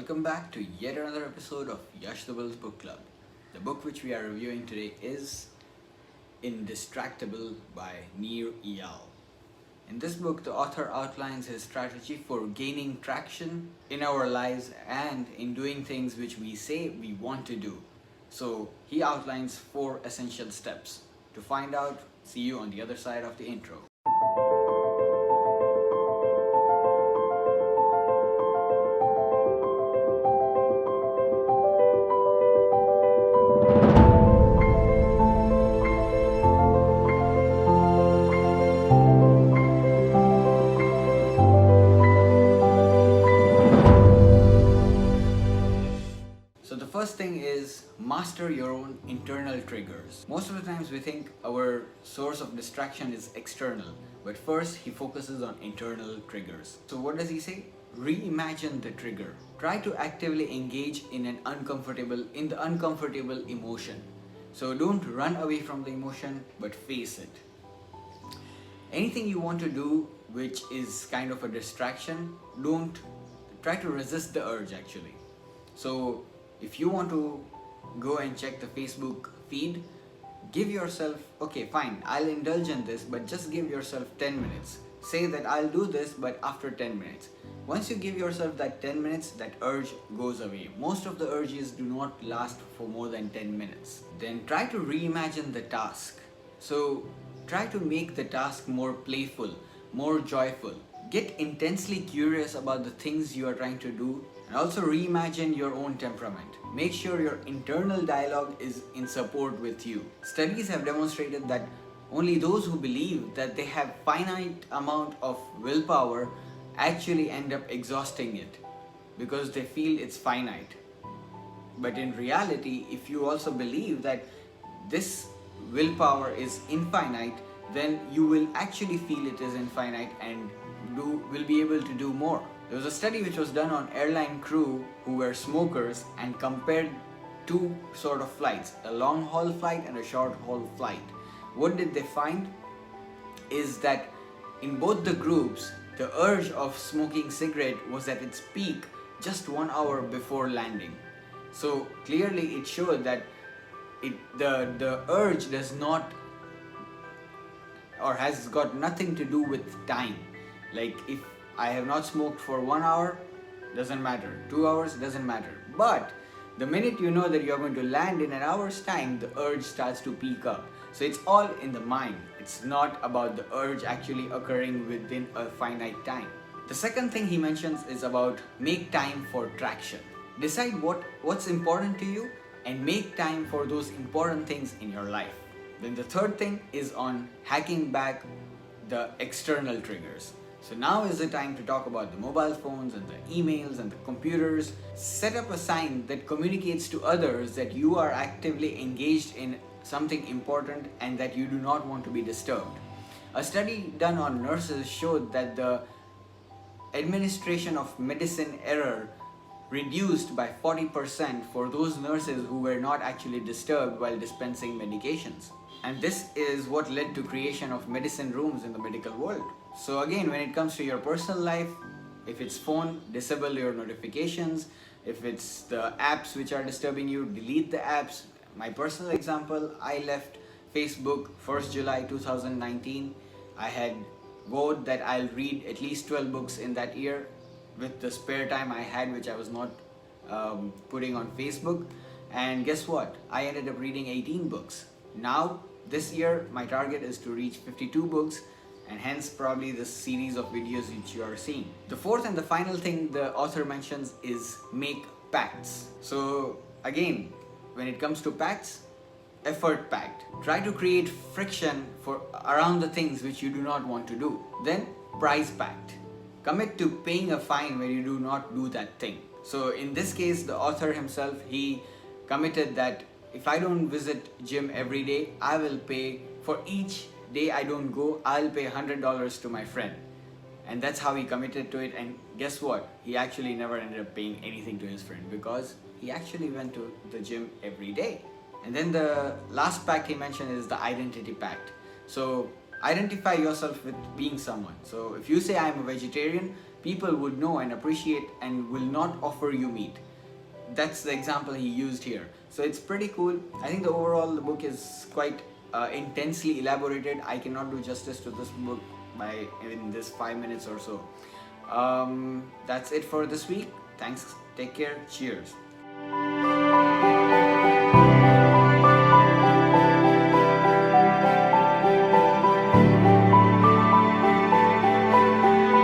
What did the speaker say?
Welcome back to yet another episode of Yashtable's Book Club. The book which we are reviewing today is Indistractable by Nir Eyal. In this book, the author outlines his strategy for gaining traction in our lives and in doing things which we say we want to do. So he outlines 4 essential steps. To find out, see you on the other side of the intro. So the first thing is master your own internal triggers. Most of the times we think our source of distraction is external, but first he focuses on internal triggers. So what does he say? Reimagine the trigger. Try to actively engage in the uncomfortable emotion. So don't run away from the emotion, but face it. Anything you want to do which is kind of a distraction, don't try to resist the urge actually. So if you want to go and check the Facebook feed, give yourself, okay fine, I'll indulge in this, but just give yourself 10 minutes. Say that I'll do this, but after 10 minutes. Once you give yourself that 10 minutes, that urge goes away. Most of the urges do not last for more than 10 minutes. Then try to reimagine the task. So try to make the task more playful, more joyful. Get intensely curious about the things you are trying to do, and also reimagine your own temperament. Make sure your internal dialogue is in support with you. Studies have demonstrated that only those who believe that they have finite amount of willpower actually end up exhausting it because they feel it's finite. But in reality, if you also believe that this willpower is infinite, then you will actually feel it is infinite and will be able to do more. There was a study which was done on airline crew who were smokers and compared 2 sort of flights, a long haul flight and a short haul flight. What did they find? Is that in both the groups, the urge of smoking cigarette was at its peak just 1 hour before landing. So clearly it showed that the urge does not or has got nothing to do with time. Like if I have not smoked for 1 hour, doesn't matter. 2 hours, doesn't matter. But the minute you know that you're going to land in an hour's time, the urge starts to peak up. So it's all in the mind. It's not about the urge actually occurring within a finite time. The second thing he mentions is about make time for traction. Decide what's important to you and make time for those important things in your life. Then the third thing is on hacking back the external triggers. So now is the time to talk about the mobile phones and the emails and the computers. Set up a sign that communicates to others that you are actively engaged in something important and that you do not want to be disturbed. A study done on nurses showed that the administration of medicine error reduced by 40% for those nurses who were not actually disturbed while dispensing medications. And this is what led to creation of medicine rooms in the medical world. So again, when it comes to your personal life, if it's phone, disable your notifications. If it's the apps which are disturbing you, delete the apps. My personal example, I left Facebook 1st July 2019. I had vowed that I'll read at least 12 books in that year with the spare time I had, which I was not putting on Facebook. And guess what? I ended up reading 18 books. Now, this year, my target is to reach 52 books, and hence probably this series of videos which you are seeing. The fourth and the final thing the author mentions is make pacts. So again, when it comes to pacts, effort pact. Try to create friction around the things which you do not want to do. Then price pact. Commit to paying a fine when you do not do that thing. So in this case, the author himself, he committed that if I don't visit gym every day, I will pay for each day I don't go, I'll pay $100 to my friend. And that's how he committed to it. And guess what? He actually never ended up paying anything to his friend because he actually went to the gym every day. And then the last pact he mentioned is the identity pact. So identify yourself with being someone. So if you say I'm a vegetarian, people would know and appreciate and will not offer you meat. That's the example he used here. So it's pretty cool. I think the book is quite intensely elaborated. I cannot do justice to this book in this 5 minutes or so. That's it for this week. Thanks. Take care. Cheers.